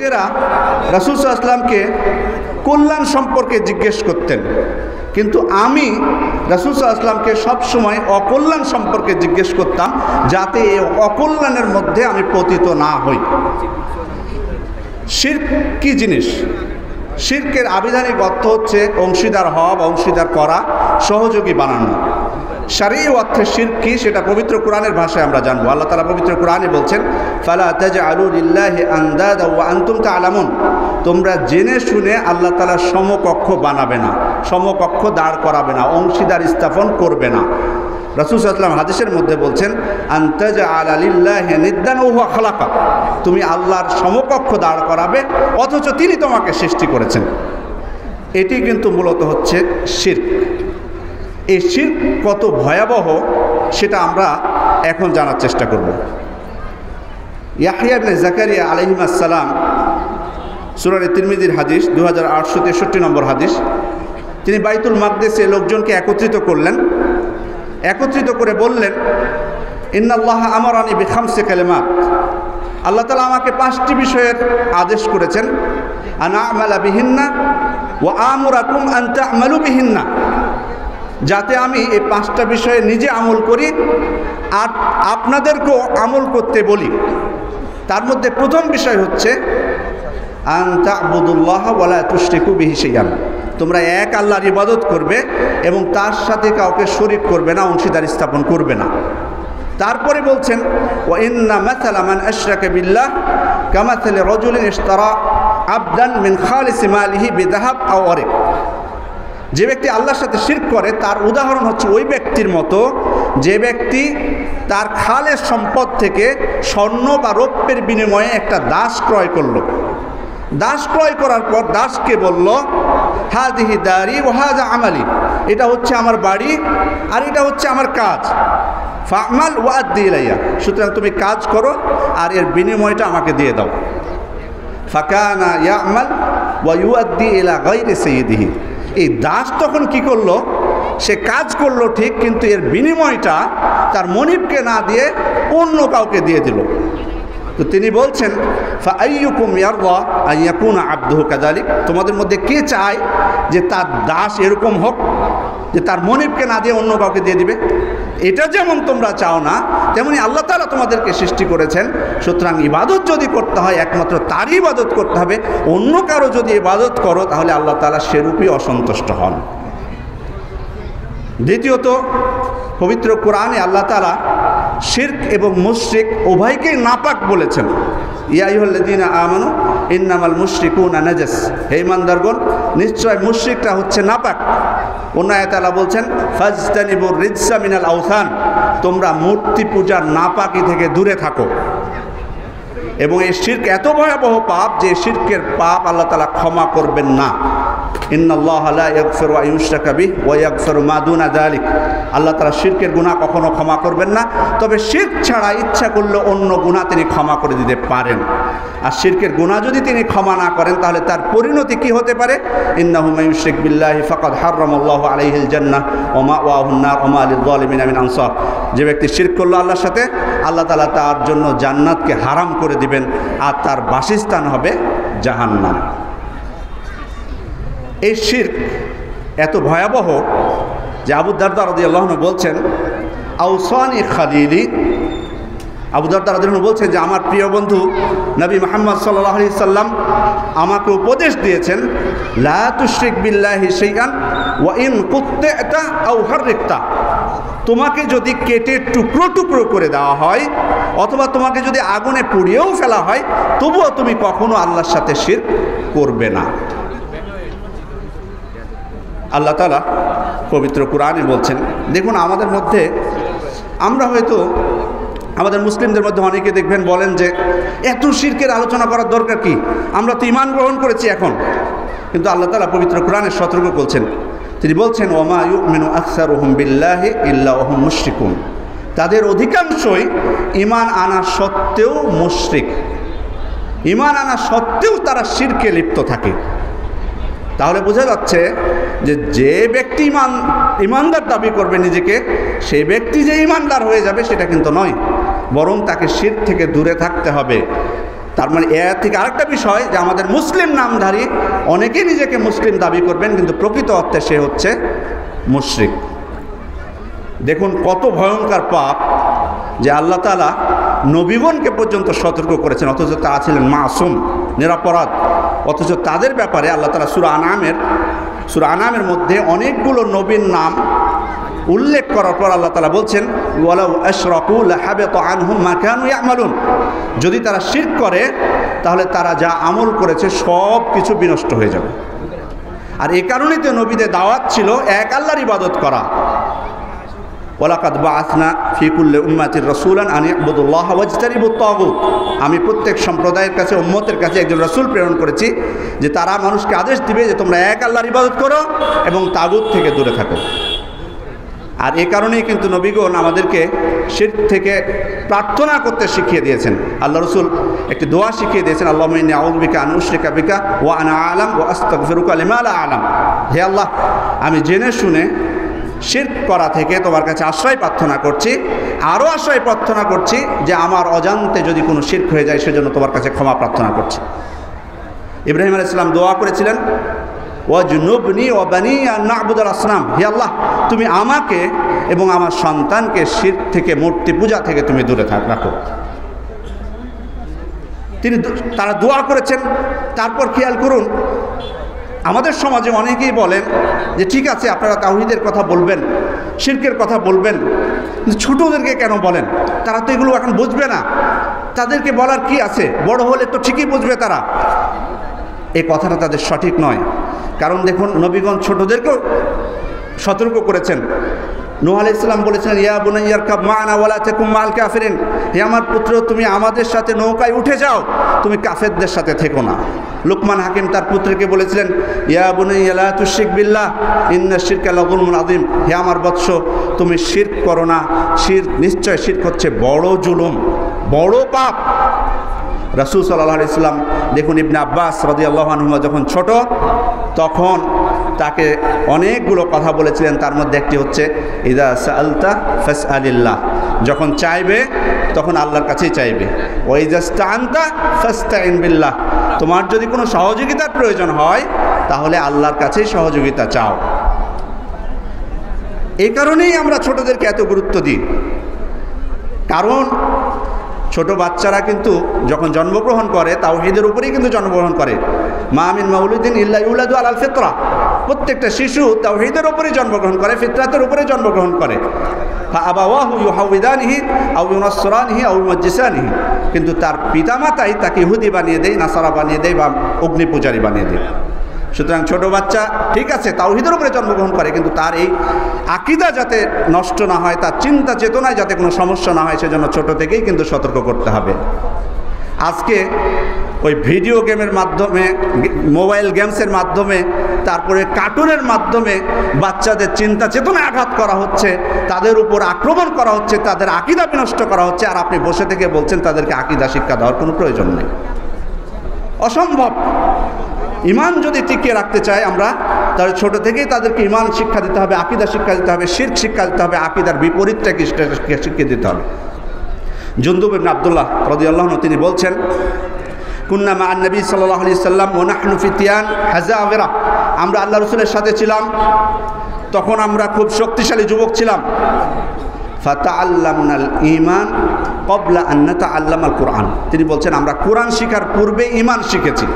লোকেরা রাসূল সাল্লাল্লাহু আলাইহি ওয়াসাল্লামকে কল্যাণ সম্পর্কে জিজ্ঞেস করতেন, কিন্তু আমি রাসূল সাল্লাল্লাহু আলাইহি ওয়াসাল্লামকে সবসময় অকল্যাণ সম্পর্কে জিজ্ঞেস করতাম, যাতে এই অকল্যাণের মধ্যে আমি পতিত না হই। শিরক কি জিনিস? শিরকের আবিধানিক অর্থ হচ্ছে অংশীদার হওয়া বা অংশীদার করা, সহযোগী বানানো। শারঈ অর্থে শিরক কি সেটা পবিত্র কোরআনের ভাষায় আমরা জানবো। আল্লাহ তাআলা পবিত্র কোরআনে বলছেন, ফালা তাজআলু লিল্লাহি আনদাদা ওয়া আনতুম তা'লামুন, তোমরা জেনে শুনে আল্লাহ তাআলার সমকক্ষ বানাবে না, সমকক্ষ দাঁড় করাবে না, অংশীদার স্থাপন করবে না। রাসূল সাল্লাল্লাহু আলাইহি ওয়াসাল্লাম হাদিসের মধ্যে বলছেন, আনতাজআলা লিল্লাহি নিদ্দান ওয়া হুয়া খালাকা, তুমি আল্লাহর সমকক্ষ দাঁড় করাবে অথচ তিনি তোমাকে সৃষ্টি করেছেন। এটি কিন্তু মূলত হচ্ছে শিরক। এই শিরক কত ভয়াবহ সেটা আমরা এখন জানার চেষ্টা করব। ইয়াহইয়া ইবনে যাকারিয়া আলাইহিস সালাম, সূরা তিরমিজির হাদিস 2863 নম্বর হাদিস, তিনি বাইতুল মাকদিসে লোকজনকে একত্রিত করলেন, একত্রিত করে বললেন, ইন্নাল্লাহ আমারানি বিখামসি কালিমাত, আল্লাহ তাআলা আমাকে 5টি বিষয়ের আদেশ করেছেন, আনা আমালা বিহিন্না ওয়া আমুরাকুম আন তা'মালু বিহিন্না, যাতে আমি এই 5টা বিষয়ে নিজে আমল করি আর আপনাদেরকেও আমল করতে বলি। তার মধ্যে প্রথম বিষয় হচ্ছে আন তা'বুদুল্লাহ ওয়া লা তুশরিকু বিহি শাইআন, তোমরা এক আল্লাহর ইবাদত করবে এবং তার সাথে কাউকে শরীক করবে না, অংশীদার স্থাপন করবে না। তারপরে বলছেন, ওয়া ইন্না মাসালা মান আশরাকা বিল্লাহ কামাসালি রাজুলিন ইশতারা আবদান মিন খালিসি মালিহি বিযাহাব আও ওয়ারিক, যে ব্যক্তি আল্লাহর সাথে শিরক করে তার উদাহরণ হচ্ছে ওই ব্যক্তির মতো যে ব্যক্তি তার খালেস সম্পদ থেকে স্বর্ণ বা রৌপ্যের বিনিময়ে একটা দাস ক্রয় করলো। দাস ক্রয় করার পর দাসকে বলল, হাদিহি দারি ওয়া হাযা আমালি, এটা হচ্ছে আমার বাড়ি আর এটা হচ্ছে আমার কাজ, ফা'মাল ওয়া আদ্দি ইলাইয়া, সুতরাং তুমি কাজ করো আর এর বিনিময়টা আমাকে দিয়ে দাও। ফাকানা ইয়া'মাল ওয়া ইউআদ্দি ইলা গায়রি সাইয়্যিদিহি, এই দাস তখন কি করলো, সে কাজ করলো ঠিক, কিন্তু এর বিনিময়টা তার মনিবকে না দিয়ে অন্য কাউকে দিয়ে দিল। তো তিনি বলছেন, ফাআইয়ুকুম ইয়ারদা আন ইয়াকুনা আবদুহু কাযালিক, তোমাদের মধ্যে কে চায় যে তার দাস এরকম হোক যে তার মনিবকে না দিয়ে অন্য কাউকে দিয়ে দিবে? এটা যেমন তোমরা চাও না, তেমনি আল্লাহ তাআলা তোমাদেরকে সৃষ্টি করেছেন, সুতরাং ইবাদত যদি করতে হয় একমাত্র তারই ইবাদত করতে হবে। অন্য কারো যদি ইবাদত করো তাহলে আল্লাহ তাআলা সেরূপই অসন্তুষ্ট হন। দ্বিতীয়ত, পবিত্র কোরআনে আল্লাহ তাআলা শিরক এবং মুশরিক উভয়কেই নাপাক বলেছেন। ইয়া আইয়ুহাল্লাযীনা আমানু ইন্নামাল মুশরিকুনা নাজাস, হে ঈমানদারগণ, নিশ্চয় মুশরিকরা হচ্ছে নাপাক। অন্য আয়াতে আল্লাহ বলছেন, ফাজতানিবুর রিজসা মিনাল আওসান, তোমরা মূর্তি পূজার নাপাকি থেকে দূরে থাকো। এবং এই শিরক এত ভয়াবহ পাপ যে শিরকের পাপ আল্লাহ তাআলা ক্ষমা করবেন না। ইন্নাল্লাহা লা ইয়াগফিরু আন ইউশরাকা বিহি ওয়া ইয়াগফিরু মা দুনা যালিক, আল্লাহ তাআলা শিরকের গুনাহ কখনো ক্ষমা করবেন না, তবে শিরক ছাড়া ইচ্ছা করলে অন্য গুনাহ তিনি ক্ষমা করে দিতে পারেন। আর শিরকের গুনাহ যদি তিনি ক্ষমা না করেন তাহলে তার পরিণতি কি হতে পারে? ইন্নাহু মান ইউশরিক বিল্লাহি ফাকাদ হারামাল্লাহু আলাইহিল জান্নাহ ওয়া মাওয়াহুন নার ওয়া মা লিয-যালিমিনা মিন আনসার, যে ব্যক্তি শিরক করলো আল্লাহর সাথে, আল্লাহ তাআলা তার জন্য জান্নাতকে হারাম করে দিবেন আর তার বাসস্থান হবে জাহান্নাম। এই শিরক এত ভয়াবহ যে আবু দারদা রাদিয়াল্লাহু আনহু বলছেন, আওসানি খালিলি, আবু দারদা রাদিয়াল্লাহু আনহু বলছেন যে আমার প্রিয় বন্ধু নবী মুহাম্মদ সাল্লাল্লাহু আলাইহি সাল্লাম আমাকে উপদেশ দিয়েছেন, লা তুশরিক বিল্লাহি শাইআন ওয়া ইন কুত্তা'তা আও হাররিকতা, তোমাকে যদি কেটে টুকরো টুকরো করে দেওয়া হয় অথবা তোমাকে যদি আগুনে পুড়িয়েও ফেলা হয়, তবুও তুমি কখনো আল্লাহর সাথে শিরক করবে না। আল্লাহ তাআলা পবিত্র কোরআনে বলছেন, দেখুন আমাদের মধ্যে আমরা হয়তো আমাদের মুসলিমদের মধ্যে অনেকে দেখবেন বলেন যে এত শিরকের আলোচনা করার দরকার কি, আমরা তো ঈমান গ্রহণ করেছি এখন। কিন্তু আল্লাহ তাআলা পবিত্র কোরআনে সতর্ক করছেন, তিনি বলছেন, ওয়ামা ইউমিনু আকসারুহুম বিল্লাহি ইল্লা ওয়া হুম মুশরিকুন, তাদের অধিকাংশই ঈমান আনা সত্ত্বেও মুশরিক, ঈমান আনা সত্ত্বেও তারা শিরকে লিপ্ত থাকে। তাহলে বোঝা যাচ্ছে যে যে ব্যক্তি ঈমানদার দাবি করবে নিজেকে, সেই ব্যক্তি যে ঈমানদার হয়ে যাবে সেটা কিন্তু নয়, বরং তাকে শিরক থেকে দূরে থাকতে হবে। তার মানে এর থেকে আরেকটা বিষয় যে আমাদের মুসলিম নামধারী অনেকেই নিজেকে মুসলিম দাবি করবেন, কিন্তু প্রকৃত অর্থে সে হচ্ছে মুশরিক। দেখুন কত ভয়ঙ্কর পাপ যে আল্লাহ তাআলা নবীগণকে পর্যন্ত সতর্ক করেছেন, অথচ তারা ছিলেন মাসুম, নিরপরাধ। অথচ তাদের ব্যাপারে আল্লাহ তাআলা সূরা আনামের মধ্যে অনেকগুলো নবীর নাম উল্লেখ করার পর আল্লাহ তাআলা বলছেন ওয়ালাউ আশরাকু লাহাবিতা আনহুম মা কানু ইয়ামালুন, যদি তারা শিরক করে তাহলে তারা যা আমল করেছে সব কিছু বিনষ্ট হয়ে যাবে। আর এই কারণেই তো নবীদের দাওয়াত ছিল এক আল্লাহর ইবাদত করা। ওয়ালাকাদ বাআসনা ফি কুল্লি উম্মাতির রাসূলান আন ইবুদুল্লাহ ওয়াজতানিবুত তাগুত, আমি প্রত্যেক সম্প্রদায়ের কাছে, উম্মতের কাছে একজন রাসূল প্রেরণ করেছি যে তারা মানুষকে আদেশ দিবে যে তোমরা এক আল্লাহর ইবাদত করো এবং তাগুত থেকে দূরে থাকো। আর এই কারণেই কিন্তু নবীগণ আমাদেরকে শিরক থেকে প্রার্থনা করতে শিখিয়ে দিয়েছেন। আল্লাহ রসুল একটি দোয়া শিখিয়ে দিয়েছেন, আল্লাহুম্মা ইন্নী আউযু বিকা আন উশরিকা বিকা ওয়া আনা আ'লাম ওয়া আস্তাগফিরুকা লিমা লা আ'লাম। হে আল্লাহ, আমি জেনে শুনে শিরক করা থেকে তোমার কাছে আশ্রয় প্রার্থনা করছি, আরও আশ্রয় প্রার্থনা করছি যে আমার অজান্তে যদি কোনো শিরক হয়ে যায় সেজন্য তোমার কাছে ক্ষমা প্রার্থনা করছি। ইব্রাহিম আলাইহিস সালাম দোয়া করেছিলেন ওয়াজনুবনি ওয়া বানি আন না'বুদাল আসনাম, হে আল্লাহ তুমি আমাকে এবং আমার সন্তানকে শিরক থেকে, মূর্তি পূজা থেকে তুমি দূরে রাখো। তারা দোয়া করেছেন। তারপর খেয়াল করুন, আমাদের সমাজে অনেকেই বলেন যে ঠিক আছে আপনারা তাওহীদের কথা বলবেন, শিরকের কথা বলবেন, কিন্তু ছোটদেরকে কেন বলেন? তারা তো এগুলো এখন বুঝবে না, তাদেরকে বলার কি আছে? বড় হলে তো ঠিকই বুঝবে তারা। এই কথাটা তাদের সঠিক নয়। কারণ দেখুন, নবীগণ ছোটদেরকেও সতর্ক করেছেন। নূহ আলাইহিস সালাম বলেছিলেন ইয়া বুনাইয়া ইরকাব মা'না ওয়া লা তাকুম মা'আল কাফিরিন, হে আমার পুত্র তুমি আমাদের সাথে নৌকায় উঠে যাও, তুমি কাফেরদের সাথে থেকো না। লুকমান হাকিম তার পুত্রকে বলেছিলেন ইয়া বুনাইয়া লা তুশরিক বিল্লাহ ইন্নাশ শিরকা লাযুলমুন আযীম, হে আমার বৎস তুমি শিরক করো না, শিরক নিশ্চয় শিরক হচ্ছে বড় জুলুম, বড় পাপ। রাসূল সাল্লাল্লাহু আলাইহি সাল্লাম দেখুন, ইবনে আব্বাস রাদিয়াল্লাহু আনহুমা যখন ছোট তখন তাকে অনেকগুলো কথা বলেছিলেন। তার মধ্যে একটি হচ্ছে ইযা সাআলতা ফাসআলিল্লাহ, যখন চাইবে তখন আল্লাহর কাছেই চাইবে। ওয়া ইযা ইসতাআনতা ফাসতাইন বিল্লাহ, তোমার যদি কোনো সহযোগিতার প্রয়োজন হয় তাহলে আল্লাহর কাছেই সহযোগিতা চাও। এই কারণেই আমরা ছোটদেরকে এত গুরুত্ব দিই। কারণ ছোট বাচ্চারা কিন্তু যখন জন্মগ্রহণ করে তাওহীদের উপরেই কিন্তু জন্মগ্রহণ করে। মা মিন মাউলুদিন ইল্লা ইউলাদু আলাল ফিতরা, প্রত্যেকটা শিশু তাওহীদের উপরেই জন্মগ্রহণ করে, ফিতরাতের উপরে জন্মগ্রহণ করে। ফাআবাওয়াহু ইউহাউইদানিহি আও ইউনাসরানিহি আও ইউমাজ্জিসানিহি, কিন্তু তার পিতামাতাই তাকে ইহুদি বানিয়ে দেয়, নাসারা বানিয়ে দেয় বা অগ্নি পূজারী বানিয়ে দেয়। সুতরাং ছোট বাচ্চা ঠিক আছে তাওহীদের উপরে জন্মগ্রহণ করে, কিন্তু তার এই আকীদা যাতে নষ্ট না হয়, তার চিন্তা চেতনায় যাতে কোনো সমস্যা না হয়, সেজন্য ছোট থেকেই কিন্তু সতর্ক করতে হবে। আজকে ওই ভিডিও গেমের মাধ্যমে, মোবাইল গেমসের মাধ্যমে, তারপরে কার্টুনের মাধ্যমে বাচ্চাদের চিন্তা চেতনায় আঘাত করা হচ্ছে, তাদের উপর আক্রমণ করা হচ্ছে, তাদের আকীদা বিনষ্ট করা হচ্ছে। আর আপনি বসে থেকে বলছেন তাদেরকে আকীদা শিক্ষা দেওয়ার কোনো প্রয়োজন নেই, অসম্ভব। ইমান যদি টিকিয়ে রাখতে চাই আমরা, তাহলে ছোট থেকেই তাদেরকে ইমান শিক্ষা দিতে হবে, আকীদা শিক্ষা দিতে হবে, শিরক শিক্ষা দিতে হবে, আকীদার বিপরীতটাকে শিক্ষা দিতে হবে। জুনদুব ইবনে আব্দুল্লাহ রাদিয়াল্লাহু আনহু তিনি বলছেন কুন্না মা'আন নবী সাল্লাল্লাহু আলাইহি সাল্লাম ওয়া নাহনু ফিতিয়ান হাযাবিরা, আমরা আল্লাহ রাসূলের সাথে ছিলাম, তখন আমরা খুব শক্তিশালী যুবক ছিলাম। ফাতাআল্লামনাল ঈমান ক্বাবলা আন নাতাআল্লামাল কুরআন, তিনি বলছেন আমরা কোরআন শিখার পূর্বে ঈমান শিখেছি,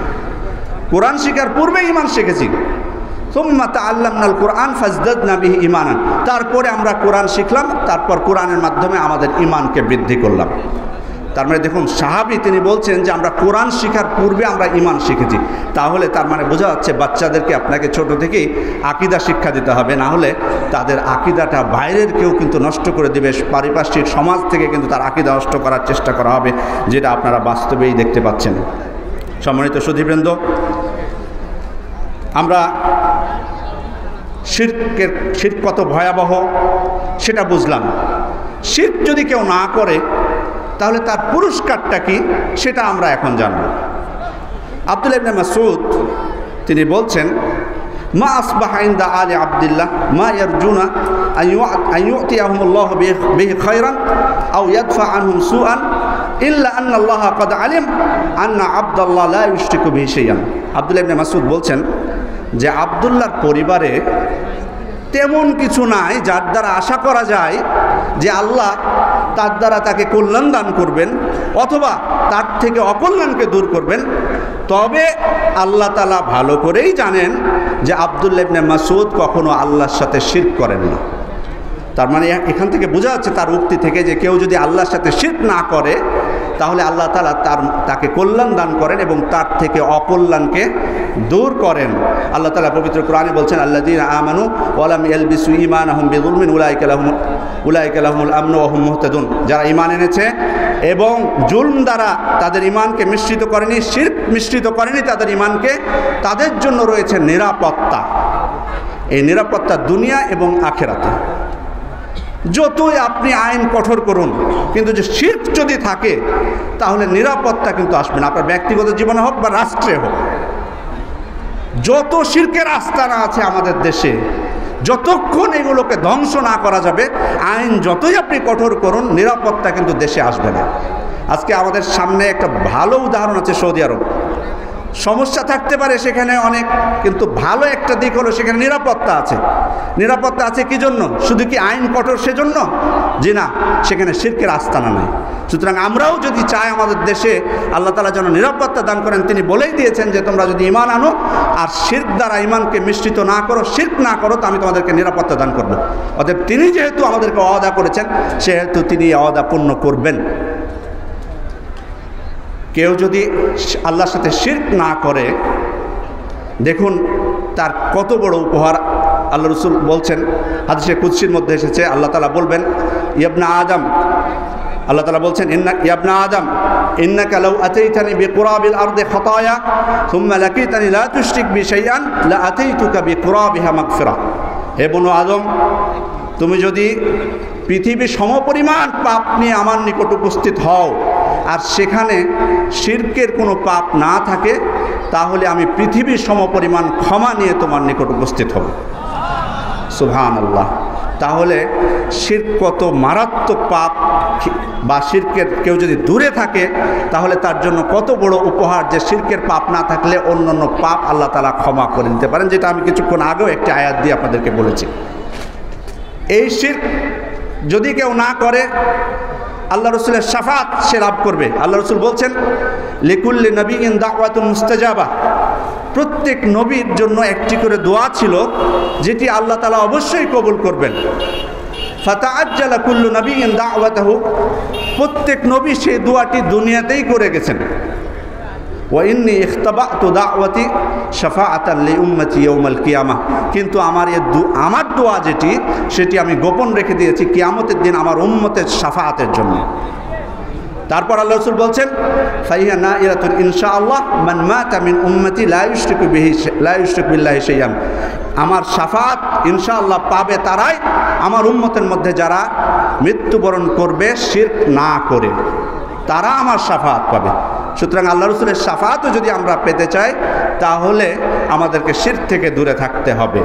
কোরআন শিখার পূর্বে ঈমান শিখেছি। সুম্মা তাআল্লামনাল কুরআন ফাজদাদনা বিহি ঈমানান, তারপরে আমরা কোরআন শিখলাম, তারপর কোরআনের মাধ্যমে আমাদের ঈমানকে বৃদ্ধি করলাম। তার মানে দেখুন সাহাবী তিনি বলছেন যে আমরা কোরআন শিখার পূর্বে আমরা ঈমান শিখেছি। তাহলে তার মানে বোঝা যাচ্ছে বাচ্চাদেরকে আপনাকে ছোট থেকেই আকীদা শিক্ষা দিতে হবে, না হলে তাদের আকীদাটা বাইরের কেউ কিন্তু নষ্ট করে দেবে, পারিপার্শ্বিক সমাজ থেকে কিন্তু তার আকীদা নষ্ট করার চেষ্টা করা হবে, যেটা আপনারা বাস্তবেই দেখতে পাচ্ছেন। সম্মানিত সুধীবৃন্দ, আমরা শিরক কত ভয়াবহ সেটা বুঝলাম। শিরক যদি কেউ না করে তাহলে তার পুরস্কারটা কি সেটা আমরা এখন জানব। আব্দুল্লাহ ইবনে মাসউদ তিনি বলছেন মা আসবাহা ইনদা আলি আব্দুল্লাহ মা ইয়ারজুনা আন ইউতিয়াহুমুল্লাহু বিহি খায়রান আও ইয়াদফা আনহুম সুআন ইল্লা আন্নাল্লাহ ক্বাদ আলিম আন্না আব্দাল্লাহ লা ইউশরিকু বিহি শাইআন। আব্দুল্লাহ ইবনে মাসউদ বলছেন যে আব্দুল্লাহর পরিবারে তেমন কিছু নাই যার দ্বারা আশা করা যায় যে আল্লাহ তার দ্বারা তাকে কল্যাণ দান করবেন অথবা তার থেকে অকল্যাণকে দূর করবেন। তবে আল্লাহ তাআলা ভালো করেই জানেন যে আব্দুল্লাহ ইবনে মাসউদ কখনো আল্লাহর সাথে শিরক করেন না। তার মানে এখান থেকে বোঝা যাচ্ছে তার উক্তি থেকে যে কেউ যদি আল্লাহর সাথে শিরক না করে তাহলে আল্লাহ তাআলা তাকে কল্যাণ দান করেন এবং তার থেকে অকল্যাণকে দূর করেন। আল্লাহ তাআলা পবিত্র কোরআনে বলছেন আল্লাযীনা আমানু ওয়া লাম ইয়ালবিসু ঈমানাহুম বিযুলমিন উলাইকা লাহুমুল আমনু ওয়া হুম মুহতাদুন। যারা ঈমান এনেছে এবং জুলম দ্বারা তাদের ঈমানকে মিশ্রিত করেনি, শিরক মিশ্রিত করেনি তাদের ঈমানকে, তাদের জন্য রয়েছে নিরাপত্তা। এই নিরাপত্তা দুনিয়া এবং আখিরাতে। যতই আপনি আইন কঠোর করুন কিন্তু যে শিরক যদি থাকে তাহলে নিরাপত্তা কিন্তু আসবে না, আপনার ব্যক্তিগত জীবনে হোক বা রাষ্ট্রে হোক। যত শিরকের আস্তানা আছে আমাদের দেশে, যতক্ষণ এগুলোকে ধ্বংস না করা যাবে, আইন যতই আপনি কঠোর করুন, নিরাপত্তা কিন্তু দেশে আসবে না। আজকে আমাদের সামনে একটা ভালো উদাহরণ আছে সৌদি আরব। সমস্যা থাকতে পারে সেখানে অনেক, কিন্তু ভালো একটা দিক হলো সেখানে নিরাপত্তা আছে। নিরাপত্তা আছে কি জন্য? শুধু কি আইন কঠোর সেজন্য? জি না, সেখানে শিরকের আস্তানা নাই। সুতরাং আমরাও যদি চাই আমাদের দেশে আল্লাহ তাআলা যেন নিরাপত্তা দান করেন, তিনি বলেই দিয়েছেন যে তোমরা যদি ঈমান আনো আর শিরক দ্বারা ঈমানকে মিশ্রিত না করো, শিরক না করো, তো আমি তোমাদেরকে নিরাপত্তা দান করব। অতএব তিনি যেহেতু আমাদেরকে ওয়াদা করেছেন সেহেতু তিনি ওয়াদা পূর্ণ করবেন। কেউ যদি আল্লাহর সাথে শিরক না করে, দেখুন তার কত বড় উপহার। আল্লাহ রাসূল বলছেন, হাদিসে কুদসির মধ্যে এসেছে, আল্লাহ তাআলা বলবেন ইবনা আদম, আল্লাহ তাআলা বলছেন ইবনা আদম ইন্নাকা লাউ আতাইতানি বিকুরাবিল আরদি খাতায়া সুম্মা লাকিতানি লা তুশরিক বি শাইআন লা আতাইতুকা বিকুরাবিহা মাগফিরা। হে বনু আদম, তুমি যদি পৃথিবীর সমপরিমাণ পাপ নিয়ে আমার নিকট উপস্থিত হও আর সেখানে শিরকের কোনো পাপ না থাকে, তাহলে আমি পৃথিবীর সমপরিমাণ ক্ষমা নিয়ে তোমার নিকট উপস্থিত হব। সুবহানাল্লাহ। তাহলে শিরক কত মারাত্মক পাপ, বা শিরকের কেউ যদি দূরে থাকে তাহলে তার জন্য কত বড় উপহার যে শিরকের পাপ না থাকলে অন্যান্য পাপ আল্লাহ তাআলা ক্ষমা করে দিতে পারেন, যেটা আমি কিছুক্ষণ আগেও একটি আয়াত দিয়ে আপনাদেরকে বলেছি। এই শিরক যদি কেউ না করে আল্লাহ রসুলের শাফাত সে লাভ করবে। আল্লাহ রসুল বলছেন লিকুল্লি নবিয়্যিন দাওয়াতুন মুস্তাজাবা, প্রত্যেক নবীর জন্য একটি করে দোয়া ছিল যেটি আল্লাহ তাআলা অবশ্যই কবুল করবেন। ফাতাআজ্জালা কুল্লু নবিয়্যিন দাওয়াতাহু, প্রত্যেক নবী সেই দোয়াটি দুনিয়াতেই করে গেছেন। ওয়া ইন্নী ইখতাবাতু দাওয়াতি শাফাআতান লিউম্মতি ইয়াউমাল কিয়ামাহ, কিন্তু আমার দোয়া যেটি সেটি আমি গোপন রেখে দিয়েছি কিয়ামতের দিন আমার উম্মতের শাফাআতের জন্য। তারপর আল্লাহ রাসূল বলছেন ফাইহা নাইলাতুন ইনশাআল্লাহ মান মাতা মিন উম্মতি লা ইউশরিকু বিল্লাহি শাইআন, আমার শাফাআত ইনশাআল্লাহ পাবে তারাই আমার উম্মতের মধ্যে যারা মৃত্যুবরণ করবে শিরক না করে, তারা আমার শাফাআত পাবে। সুতরাং আল্লাহ রসুলের শাফাআতও যদি আমরা পেতে চাই তাহলে আমাদেরকে শিরক থেকে দূরে থাকতে হবে।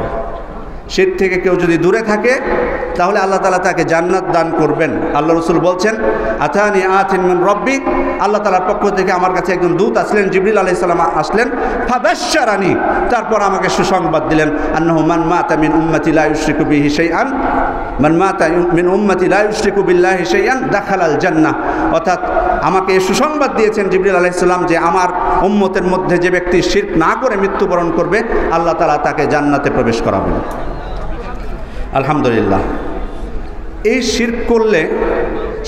শিরক থেকে কেউ যদি দূরে থাকে তাহলে আল্লাহ তাআলা তাকে জান্নাত দান করবেন। আল্লাহ রসুল বলছেন আতানি আতিন মিন রব্বি, আল্লাহ তাআলার পক্ষ থেকে আমার কাছে একজন দূত আসলেন, জিবরিল আলাইহিস সালাম আসলেন, ফাবাশশারানি, তারপর আমাকে সুসংবাদ দিলেন আন্নাহু মান মাতা মিন উম্মতি লা ইউশরিকু বিহি শাইআন, মান মাতা মিন উম্মতি লা ইউশরিকু বিল্লাহি শাইআন দাখালাল জান্নাহ। অর্থাৎ আমাকে এই সুসংবাদ দিয়েছেন জিবরিল আলাইহিস সালাম যে আমার উম্মতের মধ্যে যে ব্যক্তি শিরক না করে মৃত্যুবরণ করবে আল্লাহ তাআলা তাকে জান্নাতে প্রবেশ করাবেন। আলহামদুলিল্লাহ। এই শিরক করলে,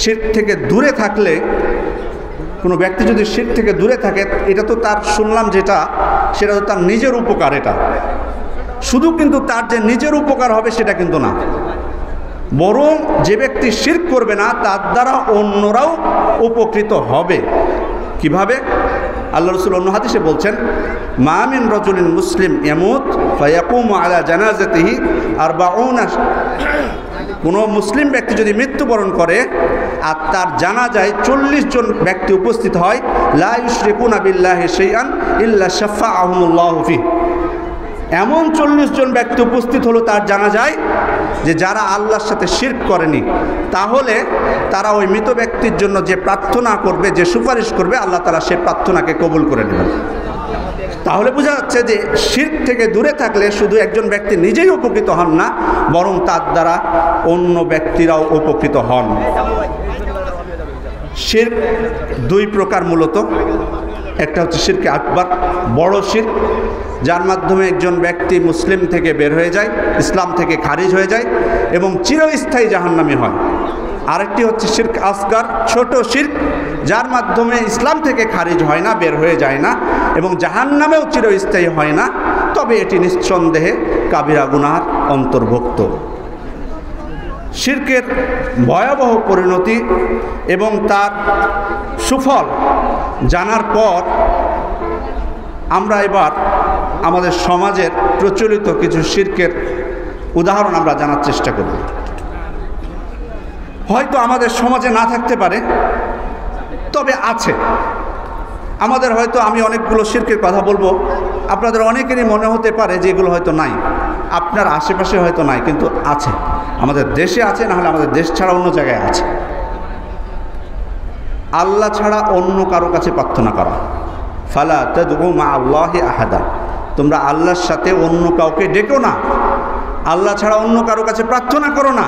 শিরক থেকে দূরে থাকলে, কোনো ব্যক্তি যদি শিরক থেকে দূরে থাকে, এটা তো তার শুনলাম যেটা সেটা তো তার নিজের উপকার, এটা শুধু কিন্তু তার যে নিজের উপকার হবে সেটা কিন্তু না, বরং যে ব্যক্তি শিরক করবে না তার দ্বারা অন্যরাও উপকৃত হবে। কিভাবে? আল্লাহ রাসূল অন্য হাদিসে বলছেন মা মিন রাজুলিন মুসলিম ইয়ামুত ফায়াকুমু আলা জানাজাতিহি 40, কোনো মুসলিম ব্যক্তি যদি মৃত্যুবরণ করে আর তার জানাজায় 40 জন ব্যক্তি উপস্থিত হয়, লা ইউশরিকুনা বিল্লাহি শাইআন ইল্লা শাফাআহুমুল্লাহু ফিহি, এমন 40 জন ব্যক্তি উপস্থিত হলো, তার জানা যায় যে যারা আল্লাহর সাথে শিরক করেনি, তাহলে তারা ওই মৃত ব্যক্তির জন্য যে প্রার্থনা করবে, যে সুপারিশ করবে, আল্লাহ তাআলা সেই প্রার্থনাকে কবুল করে নেবেন। তাহলে বোঝা যাচ্ছে যে শিরক থেকে দূরে থাকলে শুধু একজন ব্যক্তি নিজেই উপকৃত হন না, বরং তার দ্বারা অন্য ব্যক্তিরাও উপকৃত হন। শিরক দুই প্রকার মূলত। একটা হচ্ছে শিরকে আকবার, বড় শিরক, যার মাধ্যমে একজন ব্যক্তি মুসলিম থেকে বের হয়ে যায়, ইসলাম থেকে খারিজ হয়ে যায় এবং চিরস্থায়ী জাহান্নামী হয়। আরেকটি হচ্ছে শিরক আসগার, ছোট শিরক, যার মাধ্যমে ইসলাম থেকে খারিজ হয় না, বের হয়ে যায় না এবং জাহান্নামেও চিরস্থায়ী হয় না, তবে এটি নিঃসন্দেহে কাবিরা গুনার অন্তর্ভুক্ত। শিরকের ভয়াবহ পরিণতি এবং তার সুফল জানার পর আমরা এবার আমাদের সমাজের প্রচলিত কিছু শিরকের উদাহরণ আমরা জানার চেষ্টা করব। হয়তো আমাদের সমাজে না থাকতে পারে, তবে আছে। আমাদের হয়তো, আমি অনেকগুলো শিরকের কথা বলবো, আপনাদের অনেকেরই মনে হতে পারে যে এগুলো হয়তো নাই, আপনার আশেপাশে হয়তো নাই, কিন্তু আছে। আমাদের দেশে আছে, না হলে আমাদের দেশ ছাড়া অন্য জায়গায় আছে। আল্লাহ ছাড়া অন্য কারো কাছে প্রার্থনা করা। ফালা তাদউ মা আল্লাহি আহাদা, তোমরা আল্লাহর সাথে অন্য কাউকে ডেকো না, আল্লাহ ছাড়া অন্য কারো কাছে প্রার্থনা করো না।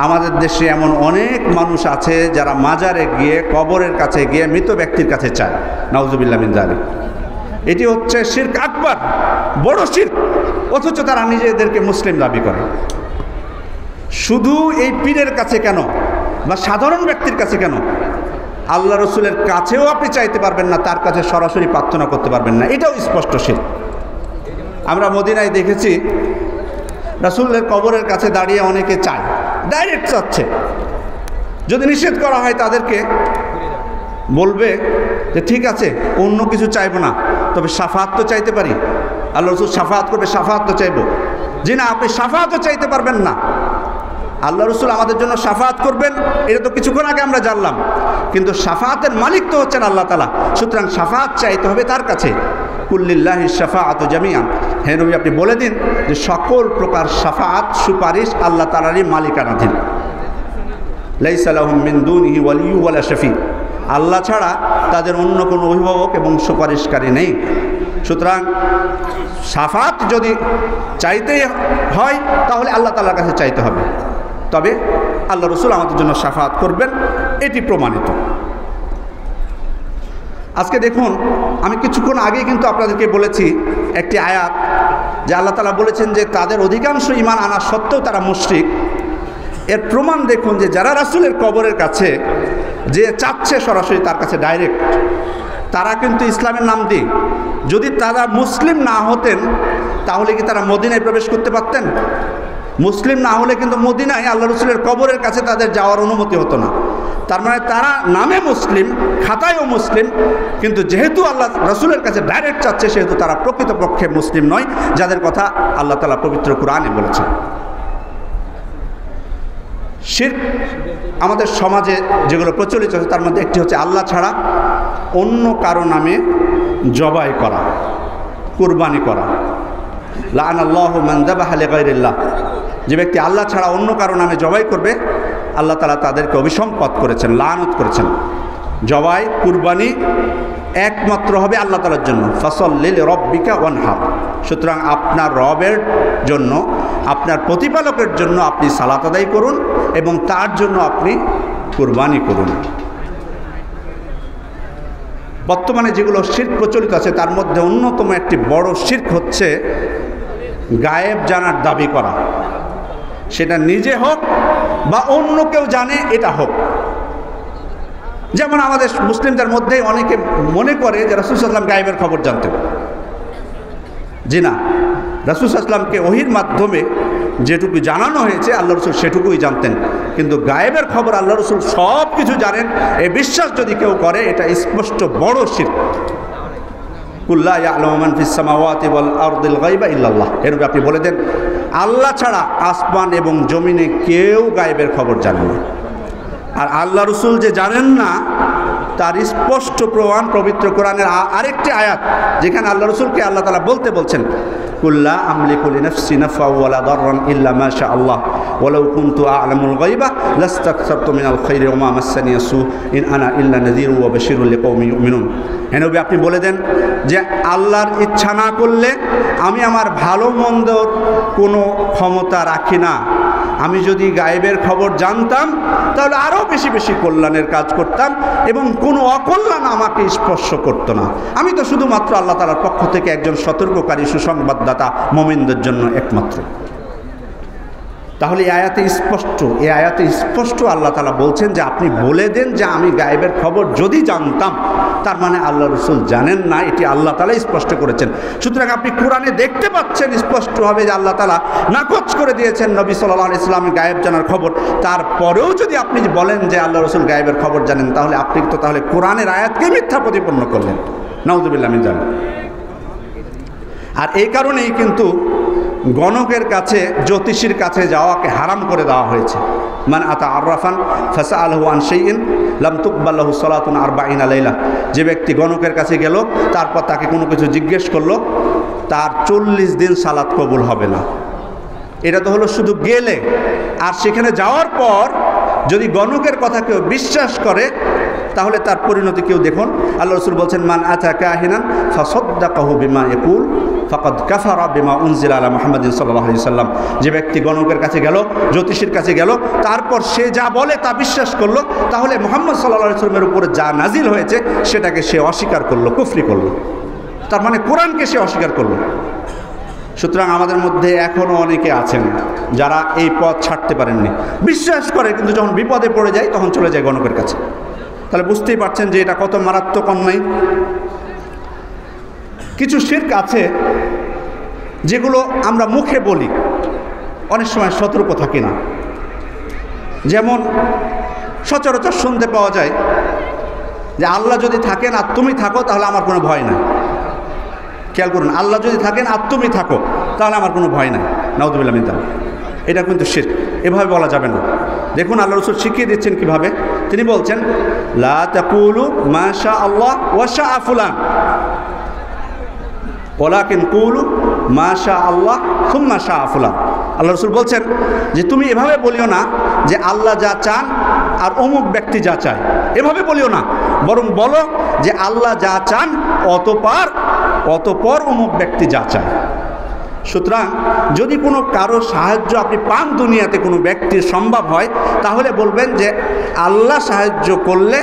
আমাদের দেশে এমন অনেক মানুষ আছে যারা মাজারে গিয়ে, কবরের কাছে গিয়ে মৃত ব্যক্তির কাছে চায়। নাউজুবিল্লাহ মিন যালিক। এটি হচ্ছে শিরক আকবার, বড় শিরক, অথচ তারা নিজেদেরকে মুসলিম দাবি করে। শুধু এই পীরের কাছে কেন বা সাধারণ ব্যক্তির কাছে কেন, আল্লাহ রসুলের কাছেও আপনি চাইতে পারবেন না, তার কাছে সরাসরি প্রার্থনা করতে পারবেন না, এটাও স্পষ্ট শিরক। আমরা মদিনায় দেখেছি রাসূলের কবরের কাছে দাঁড়িয়ে অনেকে চায়, ডাইরেক্ট চাচ্ছে। যদি নিষেধ করা হয় তাদেরকে বলবে যে ঠিক আছে, অন্য কিছু চাইবো না, তবে শাফাআত তো চাইতে পারি। আল্লাহ রসুল শাফাআত করবে, শাফাআত তো চাইবো। জি না, আপনি শাফাআতও চাইতে পারবেন না। আল্লাহ রসুল আমাদের জন্য শাফাআত করবেন, এটা তো কিছুক্ষণ আগে আমরা জানলাম, কিন্তু শাফাআতের মালিক তো হচ্ছেন আল্লাহ তাআলা। সুতরাং শাফাআত চাইতে হবে তার কাছে। কুল্লিল্লাহি শাফাআতু জামিআন, হে নবী আপনি বলে দিন যে সকল প্রকার শাফাআত, সুপারিশ আল্লাহ তাআলারই মালিকানাধীন। লাইসা লাহুম মিন দুনিহি ওয়ালিয়্যুন ওয়ালা শাফি, আল্লাহ ছাড়া তাদের অন্য কোনো অভিভাবক এবং সুপারিশকারী নেই। সুতরাং শাফাআত যদি চাইতে হয় তাহলে আল্লাহ তাআলার কাছে চাইতে হবে, তবে আল্লাহ রসুল আমাদের জন্য শাফাআত করবেন, এটি প্রমাণিত। আজকে দেখুন, আমি কিছুক্ষণ আগেই কিন্তু আপনাদেরকে বলেছি একটি আয়াত, যে আল্লাহ তাআলা বলেছেন যে তাদের অধিকাংশ ঈমান আনা সত্ত্বেও তারা মুশরিক। এর প্রমাণ দেখুন যে যারা রাসূলের কবরের কাছে যে চাচ্ছে সরাসরি তার কাছে ডাইরেক্ট, তারা কিন্তু ইসলামের নাম দিয়ে, যদি তারা মুসলিম না হতেন তাহলে কি তারা মদিনায় প্রবেশ করতে পারতেন? মুসলিম না হলে কিন্তু মদিনায় আল্লাহ রসুলের কবরের কাছে তাদের যাওয়ার অনুমতি হতো না। তার মানে তারা নামে মুসলিম, খাতায়ও মুসলিম, কিন্তু যেহেতু আল্লাহ রসুলের কাছে ডাইরেক্ট চাচ্ছে, সেহেতু তারা প্রকৃতপক্ষে মুসলিম নয়, যাদের কথা আল্লাহ তাআলা পবিত্র কুরআনে বলেছেন। শিরক আমাদের সমাজে যেগুলো প্রচলিত আছে তার মধ্যে একটি হচ্ছে আল্লাহ ছাড়া অন্য কারো নামে জবাই করা, কুরবানি করা। লাআনাল্লাহু মান যাবাহা লিগাইরিল্লাহ, যে ব্যক্তি আল্লাহ ছাড়া অন্য কারো নামে জবাই করবে, আল্লাহ তাআলা তাদেরকে অভিসম্পাত করেছেন, লানত করেছেন। জবাই, কুরবানি একমাত্র হবে আল্লাহ তাআলার জন্য। ফাসাল্লি লিরাব্বিকা ওয়ানহার, সুতরাং আপনার রবের জন্য, আপনার প্রতিপালকের জন্য আপনি সালাত আদায় করুন এবং তার জন্য আপনি কুরবানি করুন। বর্তমানে যেগুলো শিরক প্রচলিত আছে তার মধ্যে অন্যতম একটি বড় শিরক হচ্ছে গায়েব জানার দাবি করা, সেটা নিজে হোক বা অন্য কেউ জানে এটা হোক। যেমন আমাদের মুসলিমদের মধ্যে অনেকে মনে করে যে রাসূল সাল্লাল্লাহু আলাইহি ওয়াসাল্লাম গায়েবের খবর জানতেন। জি না, রাসূল সাল্লাল্লাহু আলাইহি ওয়াসাল্লামকে ওহীর মাধ্যমে যেটুকু জানানো হয়েছে আল্লাহ রসুল সেটুকুই জানতেন, কিন্তু গায়েবের খবর আল্লাহ রসুল সব কিছু জানেন, এই বিশ্বাস যদি কেউ করে এটা স্পষ্ট বড় শিরক। কুল্লা ইয়ালামু মান ফিস সামাওয়াতি ওয়াল আরদিল গায়বা ইল্লাল্লাহ, এর আপনি বলে দেন আল্লাহ ছাড়া আসমান এবং জমিনে কেউ গায়েবের খবর জানে না। আর আল্লাহ রসুল যে জানেন না তার স্পষ্ট প্রমাণ পবিত্র কোরআনের আরেকটি আয়াত, যেখানে আল্লাহ রসুলকে আল্লাহ তাআলা বলছেন কুল্লা আমলিকু লিনাফসি নাফআ ওয়ালা দাররান ইল্লা মা শা আল্লাহ ওয়ালাউ কুনতু আ'লামুল গায়বা লাস্তাকসারতু মিনাল খায়রি ওয়া মা মাসসানিয়া সু ইন আনা ইল্লা নাযীরুন ওয়া বাশীরুন লিকওমিন ইউমিনুন। হে নবী, আপনি বলে দেন যে আল্লাহর ইচ্ছা না করলে আমি আমার ভালো মন্দর কোনো ক্ষমতা রাখি না। আমি যদি গায়েবের খবর জানতাম তাহলে আরও বেশি বেশি কল্যাণের কাজ করতাম এবং কোনো অকল্যাণ আমাকে স্পর্শ করতো না। আমি তো শুধুমাত্র আল্লাহ তাআলার পক্ষ থেকে একজন সতর্ককারী সুসংবাদদাতা মুমিনদের জন্য একমাত্র। তাহলে এই আয়াতে স্পষ্ট আল্লাহ তাআলা বলছেন যে আপনি বলে দেন যে আমি গায়েবের খবর যদি জানতাম, তার মানে আল্লাহ রসুল জানেন না, এটি আল্লাহ তাআলা স্পষ্ট করেছেন। সুতরাং আপনি কোরআনে দেখতে পাচ্ছেন স্পষ্টভাবে যে আল্লাহ তাআলা নাকচ করে দিয়েছেন নবী সাল্লাল্লাহু আলাইহি ওয়াসাল্লামের গায়েব জানার খবর। তারপরেও যদি আপনি বলেন যে আল্লাহ রসুল গায়েবের খবর জানেন, তাহলে আপনি তো তাহলে কোরআনের আয়াতকে মিথ্যা প্রতিপন্ন করলেন। নাউযুবিল্লাহ মিন যালিক। আর এই কারণেই কিন্তু গণকের কাছে, জ্যোতিষীর কাছে যাওয়াকে হারাম করে দেওয়া হয়েছে। মান আতা আররাফান ফাসআলহু আন শাইইন লাম তুকবাল লাহু সালাতুন 40 লাইলা। যে ব্যক্তি গণকের কাছে গেল, তারপর তাকে কোনো কিছু জিজ্ঞেস করলো, তার 40 দিন সালাত কবুল হবে না। এটা তো হলো শুধু গেলে। আর সেখানে যাওয়ার পর যদি গণকের কথা কেউ বিশ্বাস করে, তাহলে তার পরিণতি কেউ দেখুন। আল্লাহ রাসূল বলছেন মান আতা কাহিনান ফাসাদ্দাকাহু বিমা ইয়াকুল ফাকাদ কাফারা বিমা উনজিলা আলা মুহাম্মাদিন সাল্লাল্লাহু আলাইহি ওয়াসাল্লাম। যে ব্যক্তি গণকের কাছে গেল, জ্যোতিষীর কাছে গেল, তারপর সে যা বলে তা বিশ্বাস করলো, তাহলে মুহাম্মদ সাল্লাল্লাহু আলাইহি ওয়াসাল্লামের উপরে যা নাজিল হয়েছে সেটাকে সে অস্বীকার করলো, কুফরি করলো। তার মানে কোরআনকে সে অস্বীকার করলো। সুতরাং আমাদের মধ্যে এখনও অনেকে আছেন যারা এই পথ ছাড়তে পারেননি। বিশ্বাস করে, কিন্তু যখন বিপদে পড়ে যায় তখন চলে যায় গণকের কাছে। তাহলে বুঝতেই পারছেন যে এটা কত মারাত্মক অন্যায়। কিছু শিরক আছে যেগুলো আমরা মুখে বলি, অনেক সময় সতর্ক থাকি না। যেমন সচরাচর শুনতে পাওয়া যায় যে আল্লাহ যদি থাকেন আর তুমি থাকো তাহলে আমার কোনো ভয় নাই। খেয়াল করুন, আল্লাহ যদি থাকেন আর তুমি থাকো তাহলে আমার কোনো ভয় নাই। নাউযুবিল্লাহ মিন যালিক। এটা কিন্তু শিরক, এভাবে বলা যাবে না। দেখুন আল্লাহ রাসূল শিখিয়ে দিচ্ছেন কিভাবে। তিনি বলছেন লা তাকুলু মা শা আল্লাহ ওয়া শা ফুলান ওয়ালাকিন কুলু মা শা আল্লাহ সুম্মা শা ফুলান। আল্লাহ রাসূল বলছেন যে তুমি এভাবে বলিও না যে আল্লাহ যা চান আর অমুক ব্যক্তি যা চায়, এভাবে বলিও না, বরং বলো যে আল্লাহ যা চান অতঃপর অমুক ব্যক্তি যা চায়। সুতরাং যদি কোনো কারো সাহায্য আপনি পান দুনিয়াতে, কোনো ব্যক্তির সম্ভব হয়, তাহলে বলবেন যে আল্লাহ সাহায্য করলে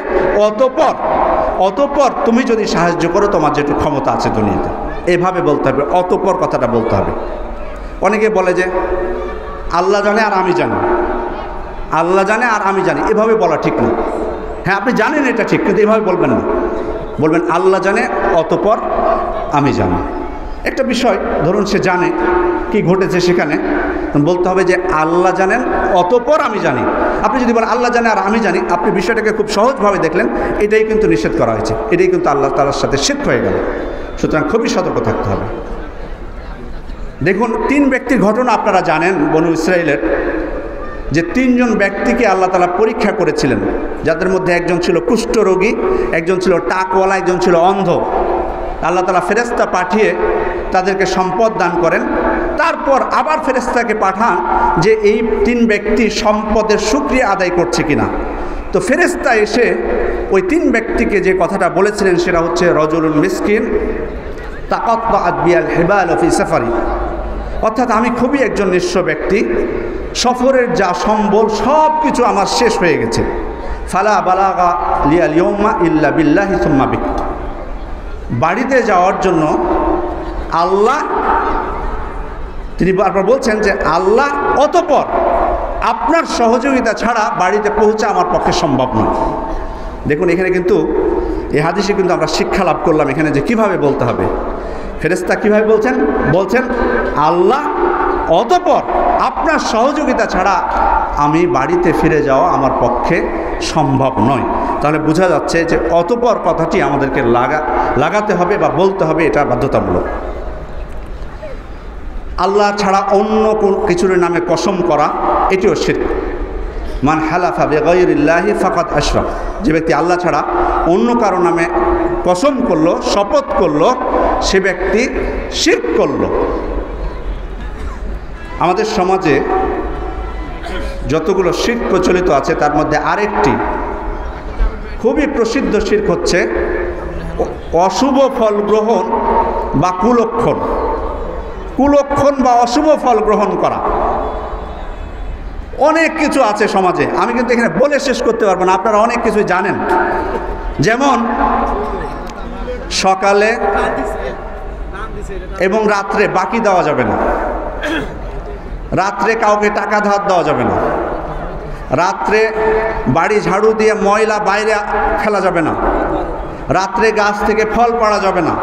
অতঃপর তুমি যদি সাহায্য করো তোমার যেটুকু ক্ষমতা আছে দুনিয়াতে, এভাবে বলতে হবে, অতঃপর কথাটা বলতে হবে। অনেকে বলে যে আল্লাহ জানে আর আমি জানি, আল্লাহ জানে আর আমি জানি, এভাবে বলা ঠিক না। হ্যাঁ, আপনি জানেন এটা ঠিক, কিন্তু এভাবে বলবেন না। বলবেন আল্লাহ জানে অতঃপর আমি জানি। একটা বিষয় ধরুন সে জানে কি ঘটেছে, সেখানে বলতে হবে যে আল্লাহ জানেন অতঃপর আমি জানি। আপনি যদি বলেন আল্লাহ জানে আর আমি জানি, আপনি বিষয়টাকে খুব সহজভাবে দেখলেন, এটাই কিন্তু নিষেধ করা হয়েছে, এটাই কিন্তু আল্লাহ তাআলার সাথে শিরক হয়ে গেল। সুতরাং খুবই সতর্ক থাকতে হবে। দেখুন 3 ব্যক্তির ঘটনা আপনারা জানেন বনু ইসরাইলের, যে 3 জন ব্যক্তিকে আল্লাহ তাআলা পরীক্ষা করেছিলেন, যাদের মধ্যে একজন ছিল কুষ্ঠরোগী, একজন ছিল টাকওয়ালা, একজন ছিল অন্ধ। আল্লাহ তাআলা ফেরেশতা পাঠিয়ে তাদেরকে সম্পদ দান করেন। তারপর আবার ফেরেশতাকে পাঠান যে এই 3 ব্যক্তি সম্পদের শুকরিয়া আদায় করছে কিনা। তো ফেরেশতা এসে ওই 3 ব্যক্তিকে যে কথাটা বলেছিলেন সেটা হচ্ছে রজুলুন মিসকিন তাকাত্তাআত বিয়াল হিবাল ফি সাফারি, অর্থাৎ আমি খুবই একজন নিঃস্ব ব্যক্তি, সফরের যা সম্বল সব কিছু আমার শেষ হয়ে গেছে। ফালা বালাগা লিয়াল ইয়াউমা ইল্লা বিল্লাহি সুম্মা বিক। বাড়িতে যাওয়ার জন্য আল্লাহ, তিনি বারবার বলছেন যে আল্লাহ অতঃপর আপনার সহযোগিতা ছাড়া বাড়িতে পৌঁছা আমার পক্ষে সম্ভব নয়। দেখুন এখানে কিন্তু এই হাদিসে কিন্তু আমরা শিক্ষা লাভ করলাম এখানে যে কিভাবে বলতে হবে। ফেরেশতা কিভাবে বলছেন আল্লাহ অতঃপর আপনার সহযোগিতা ছাড়া আমি বাড়িতে ফিরে যাওয়া আমার পক্ষে সম্ভব নয়। তাহলে বোঝা যাচ্ছে যে অতঃপর কথাটি আমাদেরকে লাগাতে হবে বা বলতে হবে, এটা বাধ্যতামূলক। আল্লাহ ছাড়া অন্য কোন কিছুর নামে কসম করা, এটিও শিরক। মান হালাফা বিগাইরিল্লাহি ফাকাদ আশরাক। যে ব্যক্তি আল্লাহ ছাড়া অন্য কারো নামে কসম করলো, শপথ করলো, সে ব্যক্তি শিরক করলো। আমাদের সমাজে যতগুলো শিরক প্রচলিত আছে তার মধ্যে আরেকটি খুবই প্রসিদ্ধ শিরক হচ্ছে অশুভ ফল গ্রহণ বা কুলক্ষণ। কুলক্ষণ বা অশুভ ফল গ্রহণ করা। অনেক কিছু আছে সমাজে, আমি কিন্তু এখানে বলে শেষ করতে পারবো না, আপনারা অনেক কিছু জানেন। যেমন সকালে এবং রাত্রে বাকি দেওয়া যাবে না, রাত্রে কাউকে টাকা ধার দেওয়া যাবে না, রাত্রে বাড়ি ঝাড়ু দিয়ে ময়লা বাইরে ফেলা যাবে না, রাত্রে গাছ থেকে ফল পাড়া যাবে না,